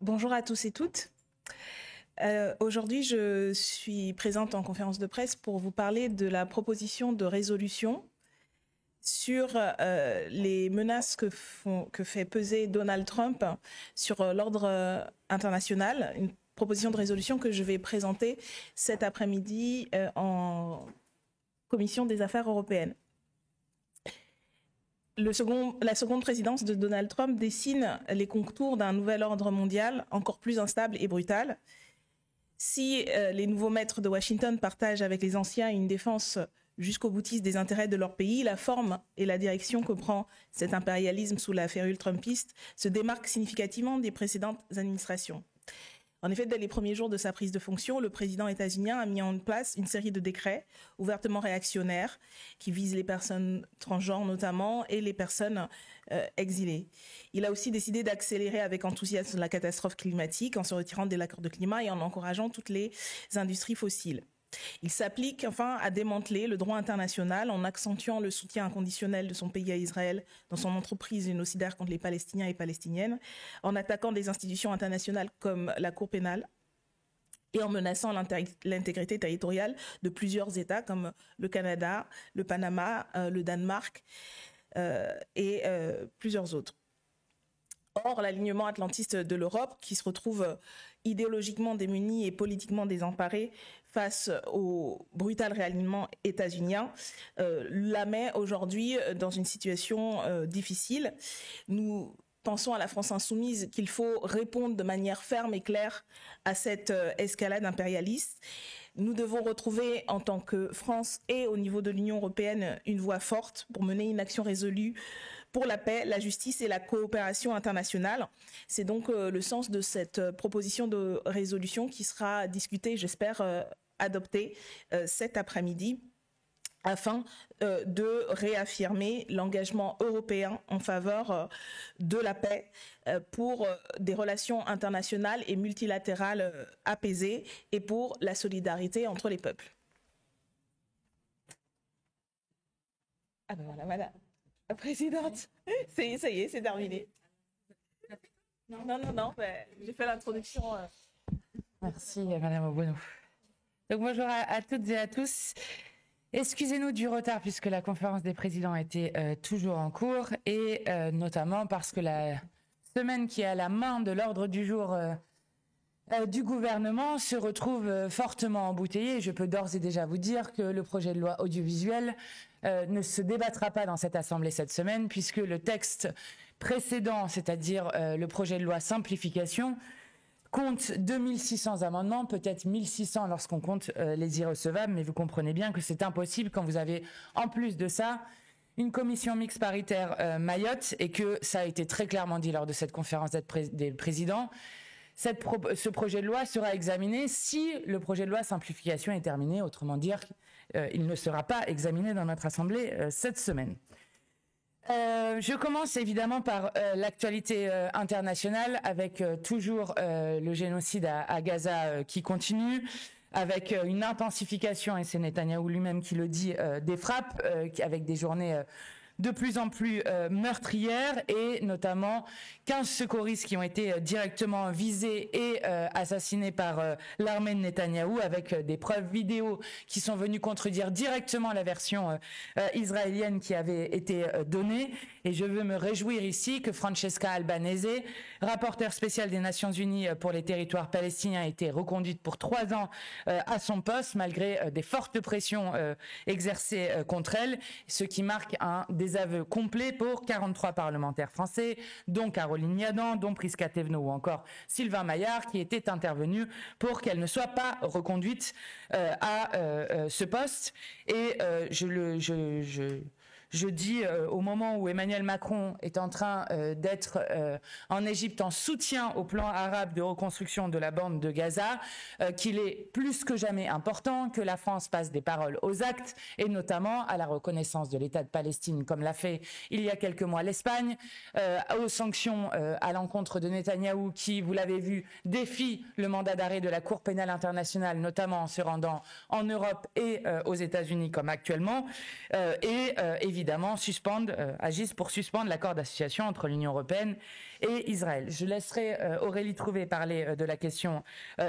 Bonjour à tous et toutes. Aujourd'hui, je suis présente en conférence de presse pour vous parler de la proposition de résolution sur les menaces que fait peser Donald Trump sur l'ordre international. Une proposition de résolution que je vais présenter cet après-midi en commission des affaires européennes. La seconde présidence de Donald Trump dessine les contours d'un nouvel ordre mondial encore plus instable et brutal. Si les nouveaux maîtres de Washington partagent avec les anciens une défense jusqu'au boutiste des intérêts de leur pays, la forme et la direction que prend cet impérialisme sous la férule trumpiste se démarquent significativement des précédentes administrations. En effet, dès les premiers jours de sa prise de fonction, le président états-unien a mis en place une série de décrets ouvertement réactionnaires qui visent les personnes transgenres notamment et les personnes exilées. Il a aussi décidé d'accélérer avec enthousiasme la catastrophe climatique en se retirant de l'accord de climat et en encourageant toutes les industries fossiles. Il s'applique enfin à démanteler le droit international en accentuant le soutien inconditionnel de son pays à Israël dans son entreprise génocidaire contre les Palestiniens et Palestiniennes, en attaquant des institutions internationales comme la Cour pénale et en menaçant l'intégrité territoriale de plusieurs États comme le Canada, le Panama, le Danemark et plusieurs autres. Or, l'alignement atlantiste de l'Europe, qui se retrouve idéologiquement démunie et politiquement désemparée face au brutal réalignement états-unien, la met aujourd'hui dans une situation difficile. Nous pensons à la France insoumise qu'il faut répondre de manière ferme et claire à cette escalade impérialiste. Nous devons retrouver en tant que France et au niveau de l'Union européenne une voix forte pour mener une action résolue pour la paix, la justice et la coopération internationale. C'est donc le sens de cette proposition de résolution qui sera discutée, j'espère, adoptée cet après-midi, afin de réaffirmer l'engagement européen en faveur de la paix pour des relations internationales et multilatérales apaisées et pour la solidarité entre les peuples. Ah ben voilà, madame la présidente, ça y est, c'est terminé. Non, j'ai fait l'introduction. Merci, madame Obono. Donc bonjour à toutes et à tous. Excusez-nous du retard puisque la conférence des présidents était toujours en cours et notamment parce que la semaine qui est à la main de l'ordre du jour du gouvernement se retrouve fortement embouteillée. Je peux d'ores et déjà vous dire que le projet de loi audiovisuel ne se débattra pas dans cette assemblée cette semaine puisque le texte précédent, c'est-à-dire le projet de loi simplification, compte 2600 amendements, peut-être 1600 lorsqu'on compte les irrecevables, mais vous comprenez bien que c'est impossible quand vous avez en plus de ça une commission mixte paritaire Mayotte et que ça a été très clairement dit lors de cette conférence des présidents. Ce projet de loi sera examiné si le projet de loi simplification est terminé, autrement dire, il ne sera pas examiné dans notre Assemblée cette semaine. Je commence évidemment par l'actualité internationale avec toujours le génocide à Gaza qui continue, avec une intensification, et c'est Netanyahou lui-même qui le dit, des frappes avec des journées de plus en plus meurtrières et notamment 15 secouristes qui ont été directement visés et assassinés par l'armée de Netanyahou avec des preuves vidéo qui sont venues contredire directement la version israélienne qui avait été donnée. Et je veux me réjouir ici que Francesca Albanese, rapporteure spéciale des Nations Unies pour les territoires palestiniens, a été reconduite pour 3 ans à son poste malgré des fortes pressions exercées contre elle, ce qui marque un désaveu complet pour 43 parlementaires français, dont Caroline Yadan, dont Prisca Thévenot ou encore Sylvain Maillard, qui étaient intervenus pour qu'elle ne soit pas reconduite à ce poste. Et je dis au moment où Emmanuel Macron est en train d'être en Égypte en soutien au plan arabe de reconstruction de la bande de Gaza, qu'il est plus que jamais important que la France passe des paroles aux actes et notamment à la reconnaissance de l'État de Palestine comme l'a fait il y a quelques mois l'Espagne, aux sanctions à l'encontre de Netanyahou qui, vous l'avez vu, défie le mandat d'arrêt de la Cour pénale internationale, notamment en se rendant en Europe et aux États-Unis comme actuellement, et évidemment évidemment agissent pour suspendre l'accord d'association entre l'Union européenne et Israël. Je laisserai Aurélie Trouvé parler de la question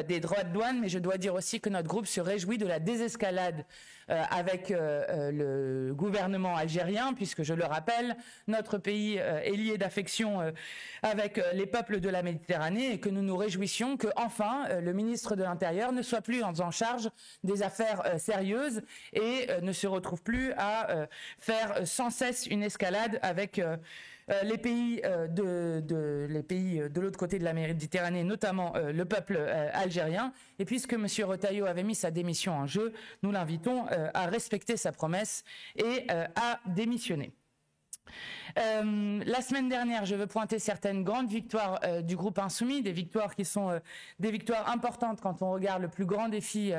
des droits de douane, mais je dois dire aussi que notre groupe se réjouit de la désescalade avec le gouvernement algérien, puisque je le rappelle, notre pays est lié d'affection avec les peuples de la Méditerranée et que nous nous réjouissions que enfin le ministre de l'Intérieur ne soit plus en charge des affaires sérieuses et ne se retrouve plus à faire sans cesse une escalade avec les pays de l'autre côté de la Méditerranée, notamment le peuple algérien. Et puisque M. Retailleau avait mis sa démission en jeu, nous l'invitons à respecter sa promesse et à démissionner. La semaine dernière, je veux pointer certaines grandes victoires du groupe Insoumis, des victoires qui sont des victoires importantes quand on regarde le plus grand défi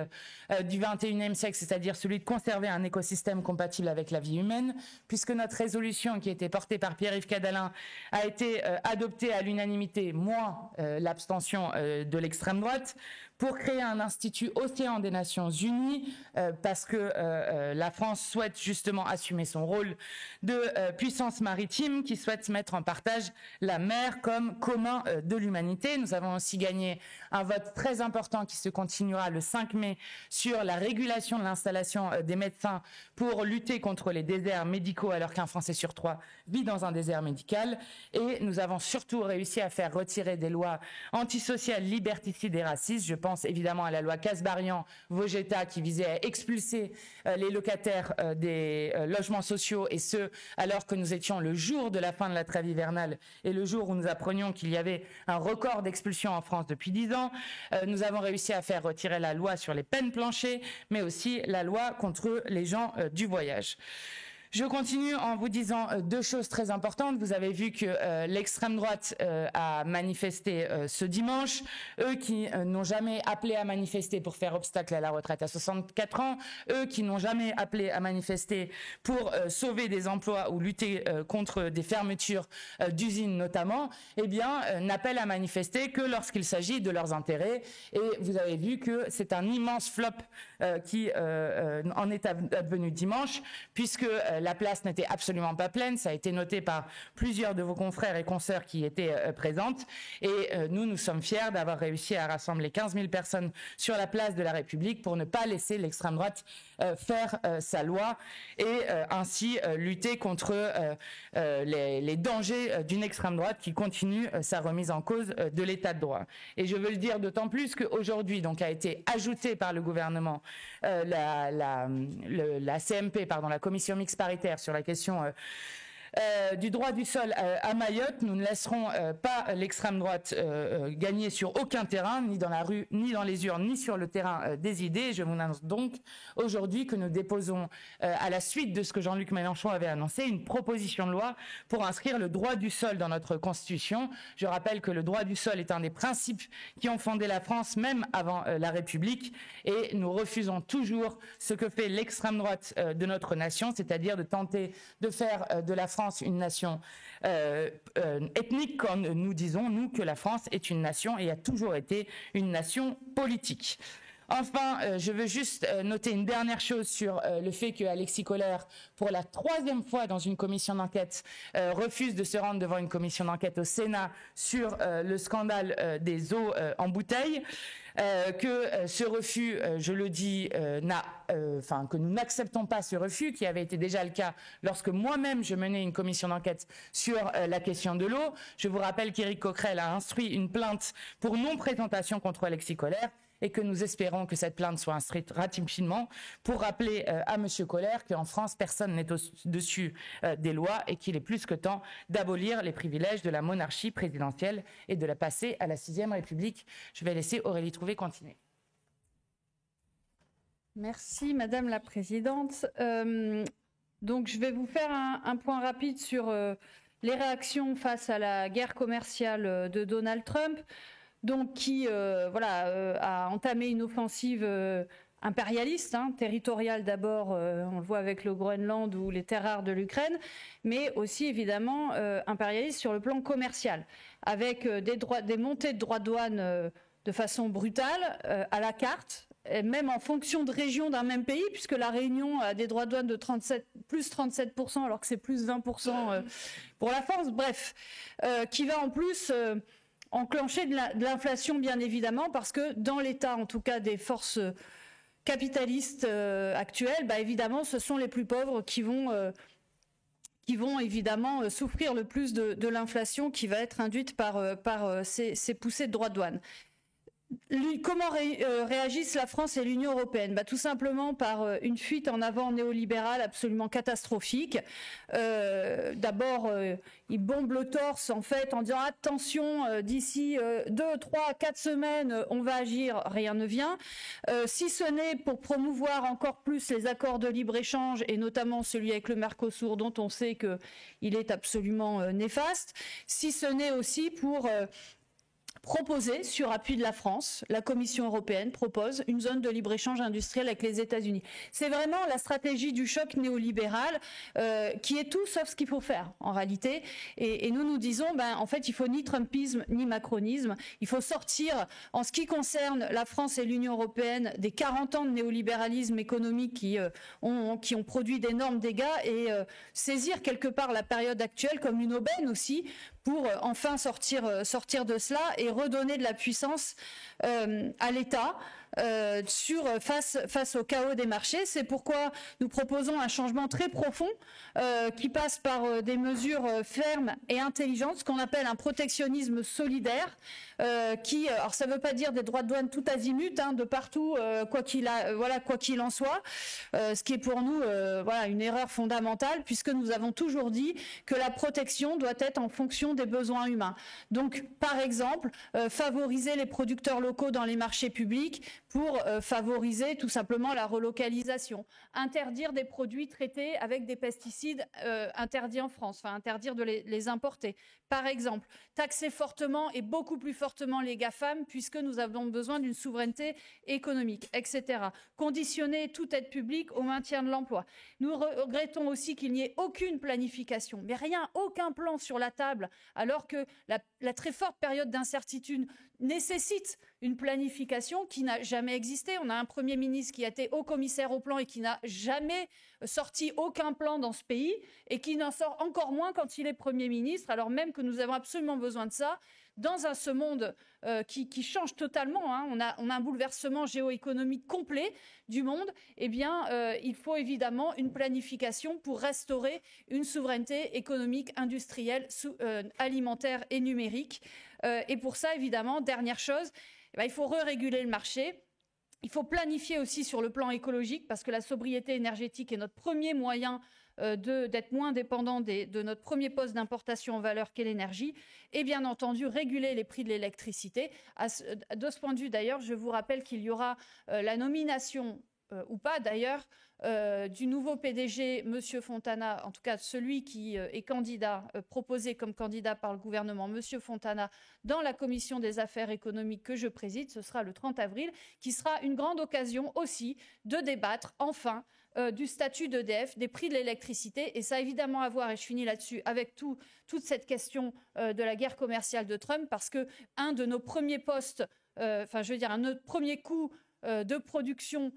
du 21e siècle, c'est-à-dire celui de conserver un écosystème compatible avec la vie humaine, puisque notre résolution qui a été portée par Pierre-Yves Cadalin a été adoptée à l'unanimité, moins l'abstention de l'extrême droite, pour créer un institut océan des Nations Unies, parce que la France souhaite justement assumer son rôle de puissance maritime qui souhaite mettre en partage la mer comme commun de l'humanité. Nous avons aussi gagné un vote très important qui se continuera le 5 mai sur la régulation de l'installation des médecins pour lutter contre les déserts médicaux alors qu'un Français sur 3 vit dans un désert médical. Et nous avons surtout réussi à faire retirer des lois antisociales, liberticides et racistes. Je pense évidemment à la loi Kasbarian-Vogetta qui visait à expulser les locataires des logements sociaux, et ce alors que nous étions le jour de la fin de la trêve hivernale et le jour où nous apprenions qu'il y avait un record d'expulsions en France depuis 10 ans. Nous avons réussi à faire retirer la loi sur les peines planchers, mais aussi la loi contre les gens du voyage. Je continue en vous disant deux choses très importantes. Vous avez vu que l'extrême droite a manifesté ce dimanche. Eux qui n'ont jamais appelé à manifester pour faire obstacle à la retraite à 64 ans, eux qui n'ont jamais appelé à manifester pour sauver des emplois ou lutter contre des fermetures d'usines notamment, eh bien, n'appellent à manifester que lorsqu'il s'agit de leurs intérêts. Et vous avez vu que c'est un immense flop qui en est advenu dimanche, puisque la place n'était absolument pas pleine. Ça a été noté par plusieurs de vos confrères et consoeurs qui étaient présentes. Et nous sommes fiers d'avoir réussi à rassembler 15 000 personnes sur la place de la République pour ne pas laisser l'extrême droite faire sa loi et ainsi lutter contre les dangers d'une extrême droite qui continue sa remise en cause de l'état de droit. Et je veux le dire d'autant plus qu'aujourd'hui donc a été ajouté par le gouvernement la CMP, la commission mixte paritaire sur la question du droit du sol à Mayotte. Nous ne laisserons pas l'extrême droite gagner sur aucun terrain, ni dans la rue, ni dans les urnes, ni sur le terrain des idées. Je vous annonce donc aujourd'hui que nous déposons, à la suite de ce que Jean-Luc Mélenchon avait annoncé, une proposition de loi pour inscrire le droit du sol dans notre Constitution. Je rappelle que le droit du sol est un des principes qui ont fondé la France, même avant la République, et nous refusons toujours ce que fait l'extrême droite de notre nation, c'est-à-dire de tenter de faire de la France une nation ethnique, comme nous disons, nous, que la France est une nation et a toujours été une nation politique. Enfin, je veux juste noter une dernière chose sur le fait que Alexis Kohler, pour la 3e fois dans une commission d'enquête, refuse de se rendre devant une commission d'enquête au Sénat sur le scandale des eaux en bouteille. Que ce refus, je le dis, que nous n'acceptons pas ce refus, qui avait été déjà le cas lorsque moi-même je menais une commission d'enquête sur la question de l'eau. Je vous rappelle qu'Éric Coquerel a instruit une plainte pour non-présentation contre Alexis Kohler, et que nous espérons que cette plainte soit instruite rapidement pour rappeler à M. Kohler qu'en France, personne n'est au-dessus des lois et qu'il est plus que temps d'abolir les privilèges de la monarchie présidentielle et de la passer à la 6e République. Je vais laisser Aurélie Trouvé continuer. Merci Madame la Présidente. Donc je vais vous faire un point rapide sur les réactions face à la guerre commerciale de Donald Trump. Donc qui a entamé une offensive impérialiste, territoriale d'abord, on le voit avec le Groenland ou les terres rares de l'Ukraine, mais aussi évidemment impérialiste sur le plan commercial, avec des montées de droits de douane de façon brutale, à la carte, même en fonction de région d'un même pays, puisque la Réunion a des droits de douane de plus 37%, alors que c'est plus 20% pour la France, bref, qui va en plus enclencher de l'inflation, bien évidemment, parce que dans l'état, en tout cas, des forces capitalistes actuelles, bah, évidemment, ce sont les plus pauvres qui vont évidemment souffrir le plus de l'inflation qui va être induite par ces poussées de droits de douane. Comment réagissent la France et l'Union européenne? Tout simplement par une fuite en avant néolibérale absolument catastrophique. D'abord, ils bombent le torse en fait en disant attention, d'ici 2, 3, 4 semaines, on va agir, rien ne vient. Si ce n'est pour promouvoir encore plus les accords de libre-échange et notamment celui avec le Mercosur dont on sait qu'il est absolument néfaste, si ce n'est aussi pour proposer, sur appui de la France, la Commission européenne propose une zone de libre-échange industriel avec les États-Unis. C'est vraiment la stratégie du choc néolibéral qui est tout sauf ce qu'il faut faire en réalité. Et nous disons, en fait, il faut ni Trumpisme ni macronisme. Il faut sortir, en ce qui concerne la France et l'Union européenne, des 40 ans de néolibéralisme économique qui ont produit d'énormes dégâts et saisir quelque part la période actuelle comme une aubaine aussi pour enfin sortir de cela et redonner de la puissance à l'État face au chaos des marchés. C'est pourquoi nous proposons un changement très profond qui passe par des mesures fermes et intelligentes, ce qu'on appelle un protectionnisme solidaire, alors ça ne veut pas dire des droits de douane tout azimut, de partout, quoi qu'il en soit, ce qui est pour nous une erreur fondamentale, puisque nous avons toujours dit que la protection doit être en fonction des besoins humains. Donc, par exemple, favoriser les producteurs locaux dans les marchés publics pour favoriser tout simplement la relocalisation, interdire des produits traités avec des pesticides interdits en France, enfin interdire de les importer, par exemple, taxer fortement et beaucoup plus fortement les GAFAM puisque nous avons besoin d'une souveraineté économique, etc. Conditionner toute aide publique au maintien de l'emploi. Nous regrettons aussi qu'il n'y ait aucune planification, mais rien, aucun plan sur la table, alors que la très forte période d'incertitude nécessite une planification qui n'a jamais existé. On a un Premier ministre qui a été haut commissaire au plan et qui n'a jamais sorti aucun plan dans ce pays et qui n'en sort encore moins quand il est Premier ministre, alors même que nous avons absolument besoin de ça. Dans ce monde qui change totalement, on a un bouleversement géoéconomique complet du monde, il faut évidemment une planification pour restaurer une souveraineté économique, industrielle, alimentaire et numérique. Et pour ça, évidemment, dernière chose, il faut réguler le marché. Il faut planifier aussi sur le plan écologique parce que la sobriété énergétique est notre premier moyen d'être moins dépendant de notre premier poste d'importation en valeur qu'est l'énergie et bien entendu réguler les prix de l'électricité. De ce point de vue d'ailleurs, je vous rappelle qu'il y aura la nomination ou pas d'ailleurs du nouveau PDG, Monsieur Fontana, en tout cas celui qui est candidat, proposé comme candidat par le gouvernement, Monsieur Fontana, dans la commission des affaires économiques que je préside, ce sera le 30 avril, qui sera une grande occasion aussi de débattre enfin du statut d'EDF, des prix de l'électricité, et ça a évidemment à voir, et je finis là-dessus, avec toute cette question de la guerre commerciale de Trump, parce que un de nos premiers postes, notre premier coût de production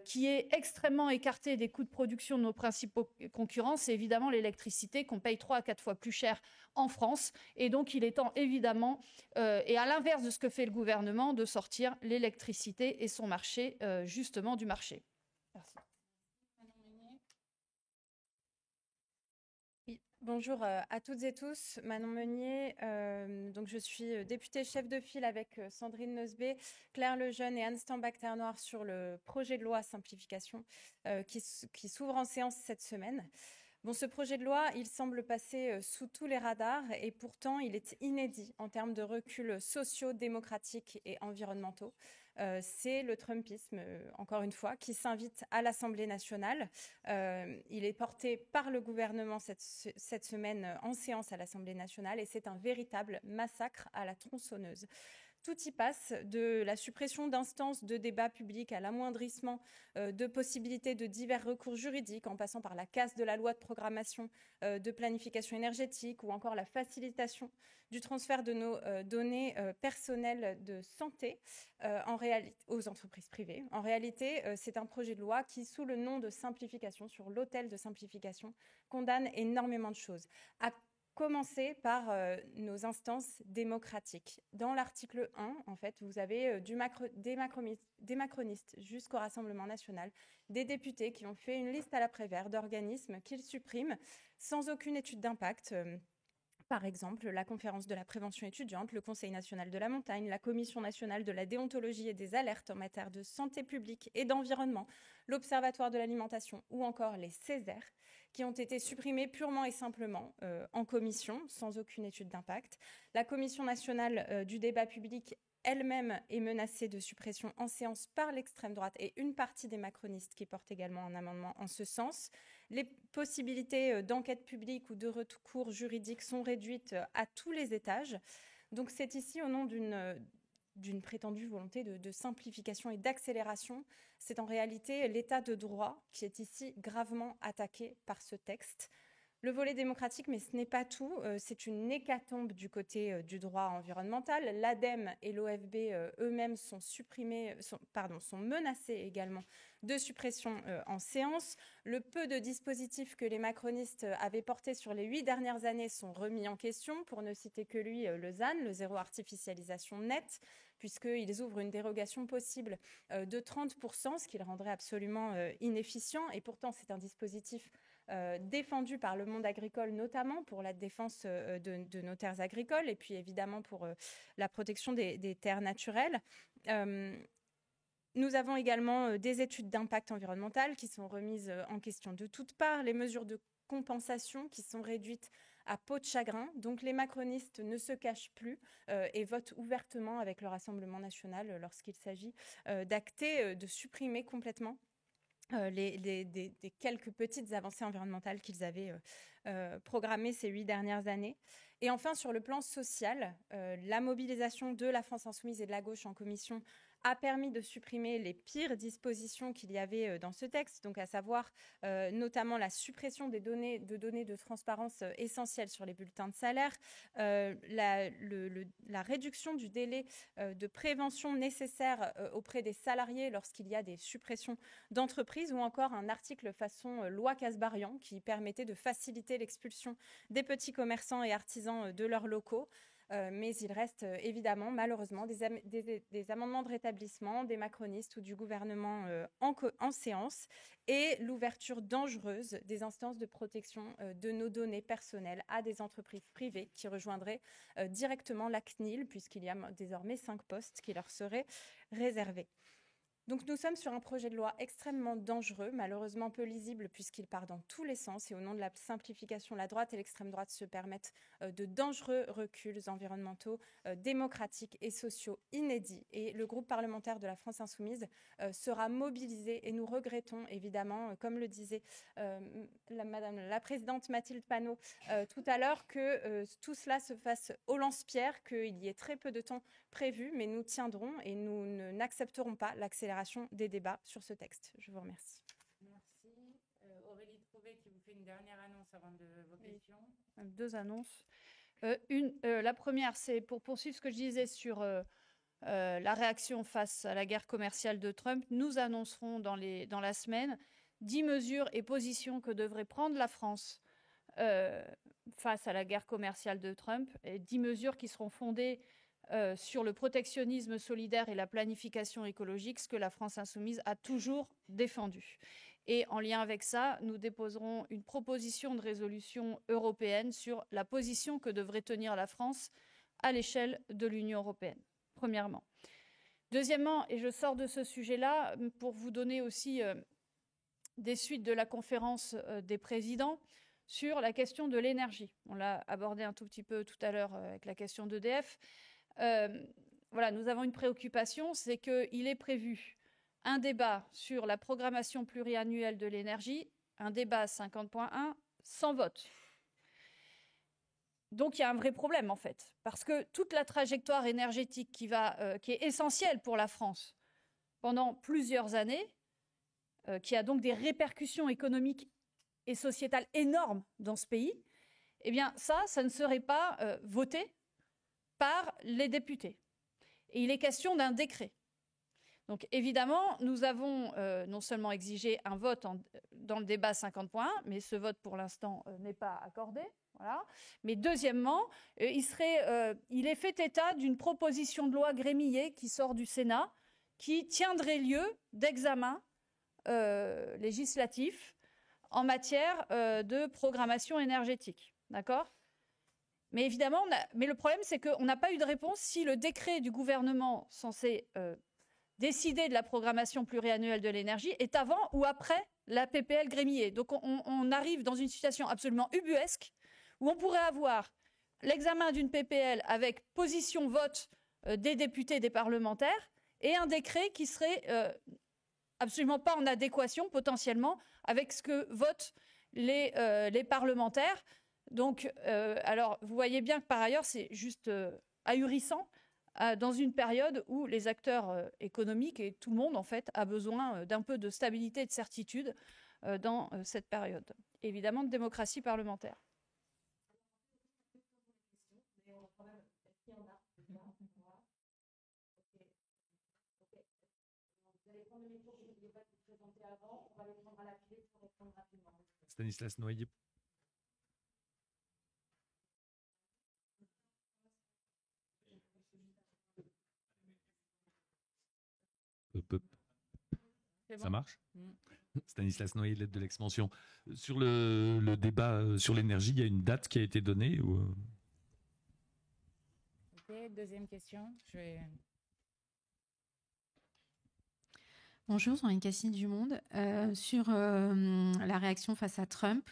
qui est extrêmement écarté des coûts de production de nos principaux concurrents, c'est évidemment l'électricité qu'on paye 3 à 4 fois plus cher en France. Et donc, il est temps, évidemment, et à l'inverse de ce que fait le gouvernement, de sortir l'électricité et son marché, justement, du marché. Merci. Bonjour à toutes et tous, Manon Meunier, donc je suis députée chef de file avec Sandrine Neusbé, Claire Lejeune et Anne Stambach-Ternoir sur le projet de loi simplification qui s'ouvre en séance cette semaine. Bon, ce projet de loi, il semble passer sous tous les radars et pourtant il est inédit en termes de recul sociaux, démocratiques et environnementaux. C'est le Trumpisme, encore une fois, qui s'invite à l'Assemblée nationale. Il est porté par le gouvernement cette semaine en séance à l'Assemblée nationale et c'est un véritable massacre à la tronçonneuse. Tout y passe, de la suppression d'instances de débat public à l'amoindrissement de possibilités de divers recours juridiques, en passant par la casse de la loi de programmation de planification énergétique ou encore la facilitation du transfert de nos données personnelles de santé aux entreprises privées. En réalité, c'est un projet de loi qui, sous le nom de simplification, sur l'autel de simplification, condamne énormément de choses. À commencer par nos instances démocratiques. Dans l'article 1, en fait, vous avez des macronistes jusqu'au Rassemblement national, des députés qui ont fait une liste à la Prévert d'organismes qu'ils suppriment sans aucune étude d'impact. Par exemple, la conférence de la prévention étudiante, le Conseil national de la montagne, la Commission nationale de la déontologie et des alertes en matière de santé publique et d'environnement, l'Observatoire de l'alimentation ou encore les Césaires, qui ont été supprimés purement et simplement en commission, sans aucune étude d'impact. La Commission nationale du débat public elle-même est menacée de suppression en séance par l'extrême droite et une partie des macronistes qui portent également un amendement en ce sens. Les possibilités d'enquête publique ou de recours juridique sont réduites à tous les étages. Donc c'est ici au nom d'une prétendue volonté de simplification et d'accélération. C'est en réalité l'état de droit qui est ici gravement attaqué par ce texte. Le volet démocratique, mais ce n'est pas tout. C'est une hécatombe du côté du droit environnemental. L'ADEME et l'OFB eux-mêmes sont menacés également de suppression en séance. Le peu de dispositifs que les macronistes avaient portés sur les 8 dernières années sont remis en question. Pour ne citer que lui, le ZAN, le zéro artificialisation nette, puisqu'ils ouvrent une dérogation possible de 30%, ce qui le rendrait absolument inefficient. Et pourtant, c'est un dispositif défendu par le monde agricole, notamment pour la défense de nos terres agricoles et puis évidemment pour la protection des terres naturelles. Nous avons également des études d'impact environnemental qui sont remises en question de toutes parts, les mesures de compensation qui sont réduites à peau de chagrin. Donc les macronistes ne se cachent plus et votent ouvertement avec le Rassemblement national lorsqu'il s'agit d'acter, de supprimer complètement des quelques petites avancées environnementales qu'ils avaient programmées ces 8 dernières années. Et enfin, sur le plan social, la mobilisation de la France insoumise et de la gauche en commission a permis de supprimer les pires dispositions qu'il y avait dans ce texte, donc à savoir notamment la suppression des données de transparence essentielles sur les bulletins de salaire, la réduction du délai de prévention nécessaire auprès des salariés lorsqu'il y a des suppressions d'entreprises, ou encore un article façon loi Casbarian qui permettait de faciliter l'expulsion des petits commerçants et artisans de leurs locaux. Mais il reste évidemment, malheureusement, des amendements de rétablissement des macronistes ou du gouvernement en séance, et l'ouverture dangereuse des instances de protection de nos données personnelles à des entreprises privées qui rejoindraient directement la CNIL, puisqu'il y a désormais 5 postes qui leur seraient réservés. Donc nous sommes sur un projet de loi extrêmement dangereux, malheureusement peu lisible puisqu'il part dans tous les sens, et au nom de la simplification, la droite et l'extrême droite se permettent de dangereux reculs environnementaux, démocratiques et sociaux inédits. Et le groupe parlementaire de la France insoumise sera mobilisé, et nous regrettons évidemment, comme le disait Madame la présidente Mathilde Panot tout à l'heure, que tout cela se fasse au lance-pierre, qu'il y ait très peu de temps prévu, mais nous tiendrons et nous n'accepterons pas l'accélération des débats sur ce texte. Je vous remercie. Merci. Aurélie Trouvé qui vous fait une dernière annonce avant vos questions. 2 annonces. La première, c'est pour poursuivre ce que je disais sur la réaction face à la guerre commerciale de Trump. Nous annoncerons dans la semaine 10 mesures et positions que devrait prendre la France face à la guerre commerciale de Trump, et 10 mesures qui seront fondées sur le protectionnisme solidaire et la planification écologique, ce que la France insoumise a toujours défendu. Et en lien avec ça, nous déposerons une proposition de résolution européenne sur la position que devrait tenir la France à l'échelle de l'Union européenne, premièrement. Deuxièmement, et je sors de ce sujet-là pour vous donner aussi des suites de la conférence des présidents sur la question de l'énergie. On l'a abordé un tout petit peu tout à l'heure avec la question d'EDF. Voilà, nous avons une préoccupation, c'est qu'il est prévu un débat sur la programmation pluriannuelle de l'énergie, un débat 50.1 sans vote. Donc il y a un vrai problème en fait, parce que toute la trajectoire énergétique qui est essentielle pour la France pendant plusieurs années, qui a donc des répercussions économiques et sociétales énormes dans ce pays, eh bien ça ne serait pas voté par les députés. Et il est question d'un décret. Donc évidemment, nous avons non seulement exigé un vote dans le débat 50.1, mais ce vote pour l'instant n'est pas accordé. Voilà. Mais deuxièmement, il est fait état d'une proposition de loi Grémillet qui sort du Sénat, qui tiendrait lieu d'examen législatif en matière de programmation énergétique. D'accord ? Mais évidemment, mais le problème, c'est qu'on n'a pas eu de réponse si le décret du gouvernement censé décider de la programmation pluriannuelle de l'énergie est avant ou après la PPL Grémillet. Donc on arrive dans une situation absolument ubuesque où on pourrait avoir l'examen d'une PPL avec position vote des députés, des parlementaires, et un décret qui serait absolument pas en adéquation potentiellement avec ce que votent les parlementaires. Donc, alors, vous voyez bien que par ailleurs, c'est juste ahurissant dans une période où les acteurs économiques et tout le monde, en fait, a besoin d'un peu de stabilité et de certitude dans cette période. Évidemment, de démocratie parlementaire. Stanislas Noyer. Ça marche ? Stanislas Noyer, l'aide de l'expansion. Sur le débat sur l'énergie, il y a une date qui a été donnée ou... Ok, deuxième question. Bonjour, Sandrine Cassini du Monde. Sur la réaction face à Trump,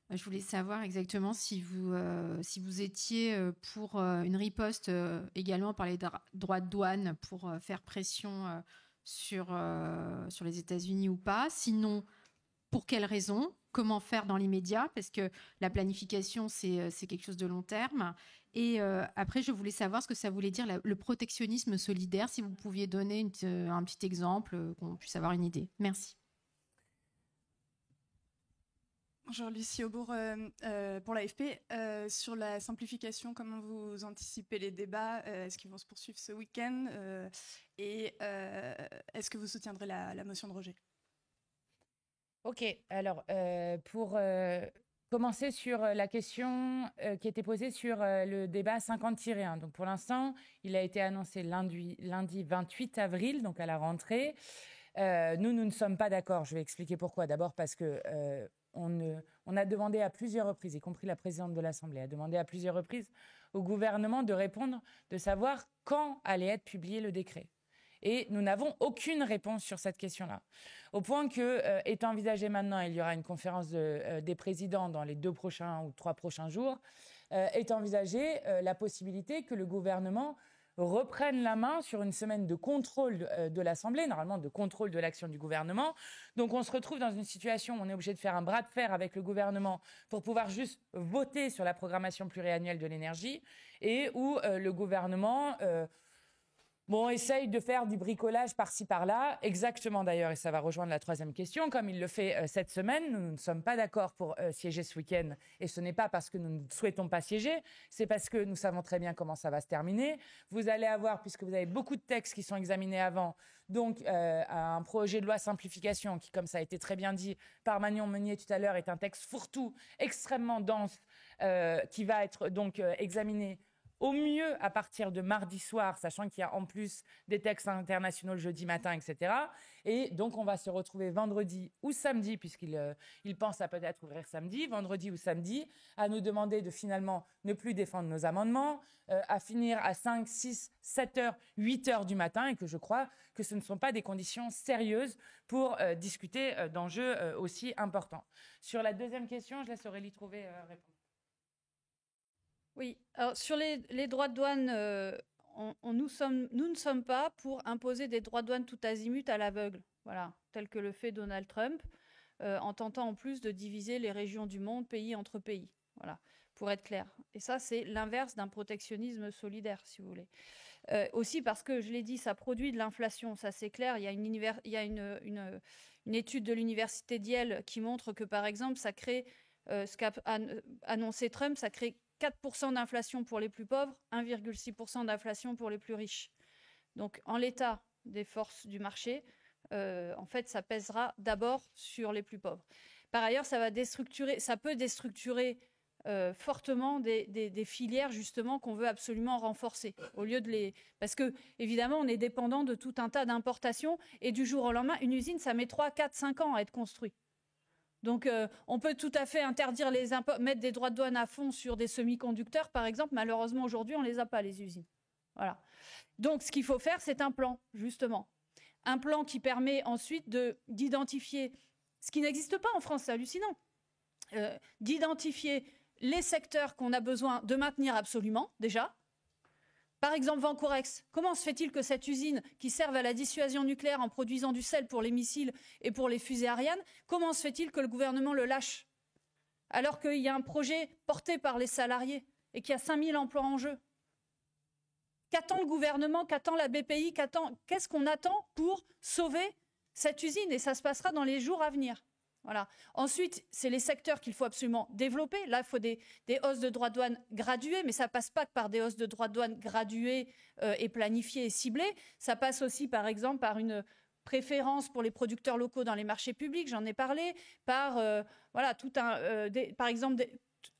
je voulais savoir exactement si vous étiez pour une riposte également par les droits de douane pour faire pression sur les États-Unis ou pas. Sinon, pour quelles raisons ? Comment faire dans l'immédiat ? Parce que la planification, c'est quelque chose de long terme. Et après, je voulais savoir ce que ça voulait dire le protectionnisme solidaire, si vous pouviez donner un petit exemple, qu'on puisse avoir une idée. Merci. Bonjour, Lucie Aubourg pour l'AFP. Sur la simplification, comment vous anticipez les débats ? Est-ce qu'ils vont se poursuivre ce week-end ? Et est-ce que vous soutiendrez la motion de rejet ? Ok, alors pour commencer sur la question qui était posée sur le débat 50-1. Donc pour l'instant, il a été annoncé lundi 28 avril, donc à la rentrée. Nous ne sommes pas d'accord. Je vais expliquer pourquoi. D'abord parce que on a demandé à plusieurs reprises, y compris la présidente de l'Assemblée, a demandé à plusieurs reprises au gouvernement de répondre, de savoir quand allait être publié le décret. Et nous n'avons aucune réponse sur cette question-là. Au point que, est envisagé maintenant, il y aura une conférence des présidents dans les 2 prochains ou 3 prochains jours, est envisagée la possibilité que le gouvernement reprennent la main sur une semaine de contrôle de l'Assemblée, normalement de contrôle de l'action du gouvernement. Donc on se retrouve dans une situation où on est obligé de faire un bras de fer avec le gouvernement pour pouvoir juste voter sur la programmation pluriannuelle de l'énergie et où le gouvernement essaye de faire du bricolage par-ci par-là, exactement d'ailleurs, et ça va rejoindre la 3e question, comme il le fait cette semaine. Nous ne sommes pas d'accord pour siéger ce week-end, et ce n'est pas parce que nous ne souhaitons pas siéger, c'est parce que nous savons très bien comment ça va se terminer. Vous allez avoir, puisque vous avez beaucoup de textes qui sont examinés avant, donc un projet de loi simplification qui, comme ça a été très bien dit par Manon Meunier tout à l'heure, est un texte fourre-tout, extrêmement dense, qui va être donc examiné au mieux à partir de mardi soir, sachant qu'il y a en plus des textes internationaux le jeudi matin, etc. Et donc, on va se retrouver vendredi ou samedi, puisqu'il pense à peut-être ouvrir samedi, vendredi ou samedi, à nous demander de finalement ne plus défendre nos amendements, à finir à 5, 6, 7 heures, 8 heures du matin, et que je crois que ce ne sont pas des conditions sérieuses pour discuter d'enjeux aussi importants. Sur la 2e question, je laisse Aurélie Trouvé répondre. Oui, alors sur les droits de douane, nous ne sommes pas pour imposer des droits de douane tout azimut à l'aveugle, voilà, tel que le fait Donald Trump, en tentant en plus de diviser les régions du monde, pays entre pays. Voilà. pour être clair. Et ça, c'est l'inverse d'un protectionnisme solidaire, si vous voulez. Aussi parce que, je l'ai dit, ça produit de l'inflation, ça c'est clair. Il y a une étude de l'université d'Yale qui montre que, par exemple, ça crée, ce qu'a annoncé Trump, ça crée 4% d'inflation pour les plus pauvres, 1,6% d'inflation pour les plus riches. Donc, en l'état des forces du marché, en fait, ça pèsera d'abord sur les plus pauvres. Par ailleurs, ça peut déstructurer fortement des filières justement qu'on veut absolument renforcer au lieu de les parce que évidemment on est dépendant de tout un tas d'importations et du jour au lendemain une usine ça met 3, 4, 5 ans à être construite. Donc on peut tout à fait interdire mettre des droits de douane à fond sur des semi-conducteurs par exemple, malheureusement aujourd'hui on les a pas les usines. Voilà. Donc ce qu'il faut faire c'est un plan justement. Un plan qui permet ensuite d'identifier ce qui n'existe pas en France, c'est hallucinant. D'identifier les secteurs qu'on a besoin de maintenir absolument, déjà. Par exemple, Vancorex. Comment se fait-il que cette usine qui serve à la dissuasion nucléaire en produisant du sel pour les missiles et pour les fusées Ariane, comment se fait-il que le gouvernement le lâche alors qu'il y a un projet porté par les salariés et qu'il y a 5000 emplois en jeu? Qu'attend le gouvernement? Qu'attend la BPI? Qu'est-ce qu'on attend pour sauver cette usine? Et ça se passera dans les jours à venir. Voilà. Ensuite, c'est les secteurs qu'il faut absolument développer. Là, il faut des hausses de droits de douane graduées, mais ça ne passe pas que par des hausses de droits de douane graduées et planifiées et ciblées. Ça passe aussi, par exemple, par une préférence pour les producteurs locaux dans les marchés publics, j'en ai parlé, par par exemple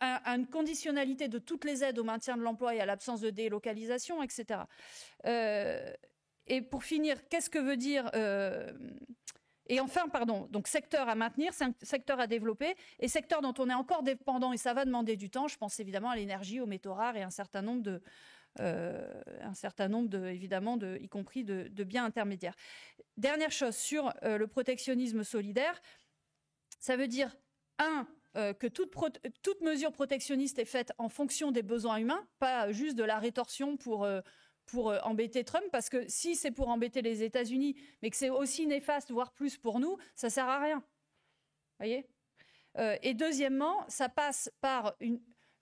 une conditionnalité de toutes les aides au maintien de l'emploi et à l'absence de délocalisation, etc. Et pour finir, qu'est-ce que veut dire et enfin, donc secteur à maintenir, secteur à développer, et secteur dont on est encore dépendant, et ça va demander du temps, je pense évidemment à l'énergie, aux métaux rares et un certain nombre évidemment, y compris de biens intermédiaires. Dernière chose, sur le protectionnisme solidaire, ça veut dire, que toute mesure protectionniste est faite en fonction des besoins humains, pas juste de la rétorsion pour embêter Trump, parce que si c'est pour embêter les États-Unis, mais que c'est aussi néfaste, voire plus pour nous, ça sert à rien. Voyez. Et deuxièmement, ça passe par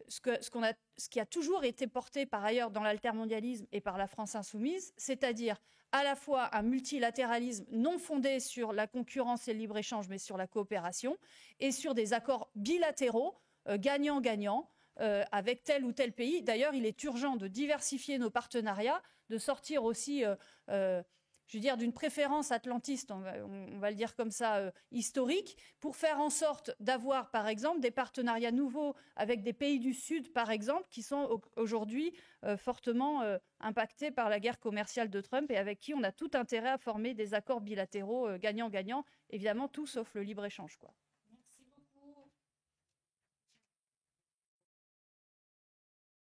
ce qui a toujours été porté par ailleurs dans l'altermondialisme et par la France insoumise, c'est-à-dire à la fois un multilatéralisme non fondé sur la concurrence et le libre-échange, mais sur la coopération, et sur des accords bilatéraux, gagnant-gagnant, avec tel ou tel pays. D'ailleurs, il est urgent de diversifier nos partenariats, de sortir aussi, je veux dire, d'une préférence atlantiste, on va le dire comme ça, historique, pour faire en sorte d'avoir, par exemple, des partenariats nouveaux avec des pays du Sud, par exemple, qui sont aujourd'hui fortement impactés par la guerre commerciale de Trump et avec qui on a tout intérêt à former des accords bilatéraux gagnant-gagnant, évidemment tout sauf le libre-échange, quoi.